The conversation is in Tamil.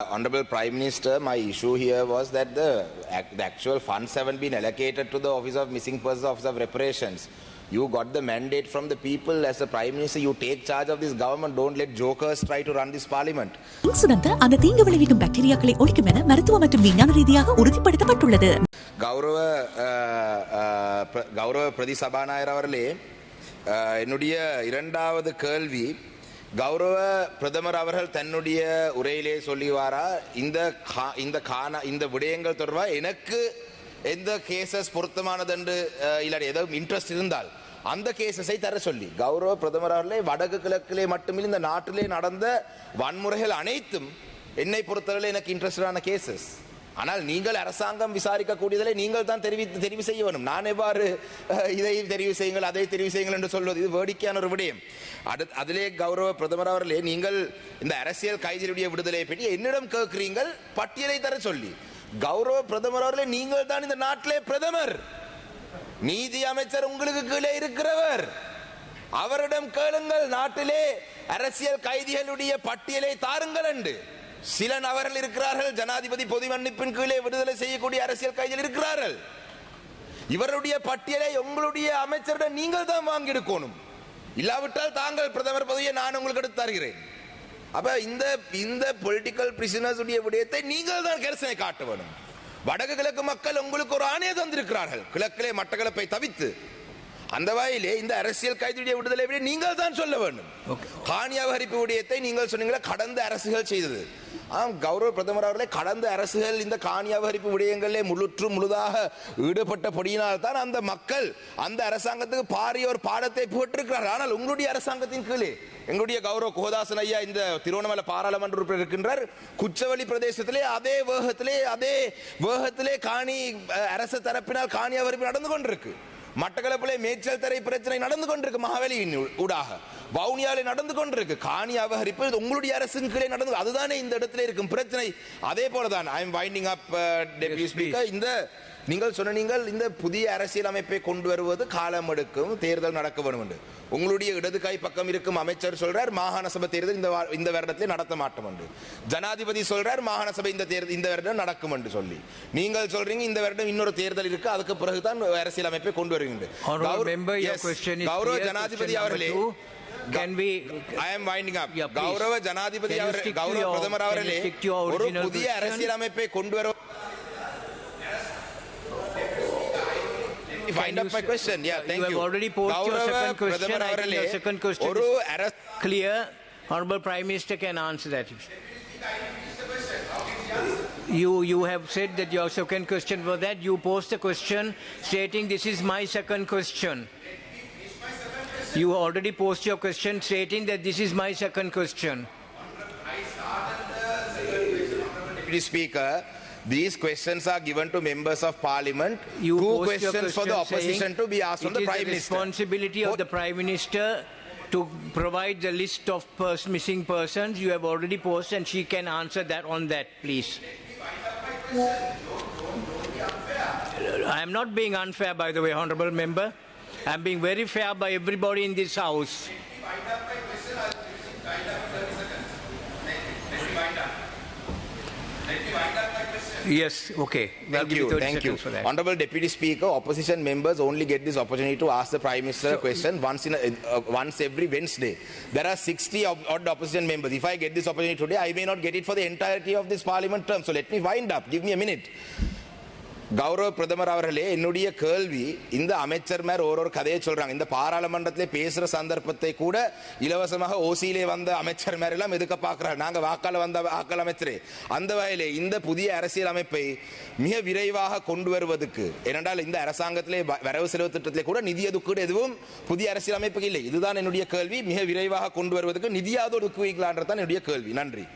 Honorable Prime Minister, my issue here was that the actual funds haven't been allocated to the Office of Missing Persons, Office of Reparations. You got the mandate from the people as the Prime Minister. You take charge of this government. Don't let jokers try to run this parliament. Insurance அந்த தீங்கு விளைவிக்கும் பாக்டீரியாக்களை ஒழிக்கும் என மருத்துவ மற்றும் விஞ்ஞான ரீதியாக உறுதிப்படுத்தப்பட்டுள்ளது. கௌரவ பிரதி சபாநாயகர் அவர்களே, என்னுடைய இரண்டாவது கேள்வி, கௌரவ பிரதமர் அவர்கள் தன்னுடைய உரையிலே சொல்லிவாரா இந்த விடயங்கள் தொடர்பாக எனக்கு எந்த கேசஸ் பொருத்தமானது என்று இல்லாட்டி ஏதோ இன்ட்ரெஸ்ட் இருந்தால் அந்த கேசஸை தர சொல்லி கௌரவ பிரதமர் அவர்களே வடக்கு கிழக்கிலே மட்டுமில்லை இந்த நாட்டிலே நடந்த வன்முறைகள் அனைத்தும் என்னை பொறுத்தவரை எனக்கு இன்ட்ரெஸ்டான கேசஸ். ஆனால் நீங்கள் அரசாங்கம் விசாரிக்க கூடியதை நீங்கள் தான் தெரிவு செய்ய வேண்டும். நான் எவ்வாறு இதை தெரிவு செய்யுங்கள் அதை தெரிவு செய்யுங்கள் என்று சொல்வது இது வேடிக்கையான ஒரு விடயம். அதிலே கௌரவ பிரதமர் அவர்களே, நீங்கள் இந்த அரசியல் கைதிகளுடைய விடுதலை பற்றி என்னிடம் கேட்கிறீர்கள் பட்டியலை தர சொல்லி. கௌரவ பிரதமர் அவர்களே, நீங்கள் தான் இந்த நாட்டிலே பிரதமர், நீதி அமைச்சர் உங்களுக்கு கீழே இருக்கிறவர், அவரிடம் கேளுங்கள் நாட்டிலே அரசியல் கைதிகளுடைய பட்டியலை தாருங்கள் என்று. சில நபர்கள் இருக்கிறார்கள் ஜனாதிபதி பொது மன்னிப்பின் கீழே விடுதலை செய்யக்கூடிய அரசியல் கைதிகள் இருக்கிறார்கள். இவருடைய பட்டியலை உங்களுடைய அமைச்சரிடம் நீங்கள் தான் வாங்கி எடுக்கணும். இல்லாவிட்டால் தாங்கள் பிரதமர் பதவியை நான் உங்களுக்கு எடுத்து தருகிறேன். அப்ப இந்த பொலிட்டிக்கல் பிரிசனர்ஸ் உடைய விடயத்தை நீங்கள் தான் கரிசனை காட்ட வேண்டும். வடக்கு கிழக்கு மக்கள் உங்களுக்கு ஒரு ஆணையை தந்திருக்கிறார்கள், கிழக்கிலே மட்டக்களப்பை தவித்து. அந்த வகையிலே இந்த அரசியல் கைதியுடைய விடுதலை நீங்கள் தான் சொல்ல வேண்டும். காணி அபகரிப்பு விடயத்தை நீங்கள் சொன்னீங்களா கடந்த அரசுகள் செய்தது. கௌரவ பிரதமர் அவர்களே, கடந்த அரசுகள் இந்த காணி அபகரிப்பு விடயங்களிலே முழுதாக ஈடுபட்டபடியினால் தான் அந்த மக்கள் அந்த அரசாங்கத்துக்கு பாரிய ஒரு பாடத்தை போட்டிருக்கிறார்கள். ஆனால் உங்களுடைய அரசாங்கத்தின் கீழே எங்களுடைய கௌரவ கோதாசன் ஐயா இந்த திருவண்ணாமலை பாராளுமன்ற உறுப்பினர் இருக்கின்றார். குச்சவெளி பிரதேசத்திலே அதே வேகத்திலே காணி அரசு தரப்பினால் காணி அபகரிப்பு நடந்து கொண்டிருக்கு. மட்டக்களப்பிலே மேய்ச்சல் தரை பிரச்சனை நடந்து கொண்டிருக்கு, மகாவலியின் ஊடாக வவுனியாலே நடந்து கொண்டிருக்கு. காணி அபகரிப்பு உங்களுடைய அரசின் கீழே நடந்து, அதுதானே இந்த இடத்துல இருக்கும் பிரச்சனை. அதே போலதான் I am winding up deputy speaker, இந்த நீங்கள் சொன்னீங்கள் இந்த புதிய அரசியல் அமைப்பை கொண்டு வருவது காலம் எடுக்கும், தேர்தல் நடக்க வேண்டும் என்று. உங்களுடைய இடது கை பக்கம் இருக்கும் அமைச்சர் சொல்றார் மாகாண சபை தேர்தல் இந்த வருடத்திலே நடத்த மாட்டோம் என்று. ஜனாதிபதி சொல்றார் மாகாண சபை இந்த வருடம் நடக்கும் என்று சொல்லி. நீங்கள் சொல்றீங்க இந்த வருடம் இன்னொரு தேர்தல் இருக்கு, அதுக்கு பிறகுதான் அரசியல் அமைப்பை கொண்டு வருகின்ற. கௌரவ ஜனாதிபதி அவர்களே, I am winding up. கௌரவ ஜனாதிபதி அவர்களே, கௌரவ பிரதமர் அவர்களே, ஒரு புதிய அரசியல் அமைப்பை கொண்டு வர Wind up my question. Yeah, thank you. You have already posed your second question. I think your second question is clear. Honorable Prime Minister can answer that. You have said that your second question was that you posed a question stating this is my second question. You already posed your question stating that this is my second question. Deputy Speaker, these questions are given to members of parliament. You two post questions for the opposition to be asked from the Prime Minister. It is the responsibility of the Prime Minister to provide the list of missing persons. You have already posted and she can answer that on that, please. I am not being unfair, by the way, Honourable Member. I am being very fair by everybody in this House. Yes, okay. Thank you. For that. Honorable Deputy Speaker, opposition members only get this opportunity to ask the Prime Minister a question once every Wednesday. There are 60 odd opposition members. If I get this opportunity today, I may not get it for the entirety of this parliament term. So let me wind up. Give me a minute. கௌரவ பிரதமர் அவர்களே, என்னுடைய கேள்வி, இந்த அமைச்சர் மேல் ஒரு கதையை சொல்றாங்க. இந்த பாராளுமன்றத்திலே பேசுற சந்தர்ப்பத்தை கூட இலவசமாக ஓசியிலே வந்த அமைச்சர் மேல் எல்லாம் எதுக்க பார்க்கிறார். நாங்க வாக்காள வந்த வாக்காள அமைச்சரே. அந்த வகையிலே இந்த புதிய அரசியல் அமைப்பை மிக விரைவாக கொண்டு வருவதற்கு, ஏனென்றால் இந்த அரசாங்கத்திலே வரவு செலவு திட்டத்திலே கூட நிதி ஒதுக்கீடு எதுவும் புதிய அரசியல் அமைப்புக்கு இல்லை. இதுதான் என்னுடைய கேள்வி. மிக விரைவாக கொண்டு வருவதற்கு நிதியாவது ஒதுக்குவீங்களான்றதான் என்னுடைய கேள்வி. நன்றி.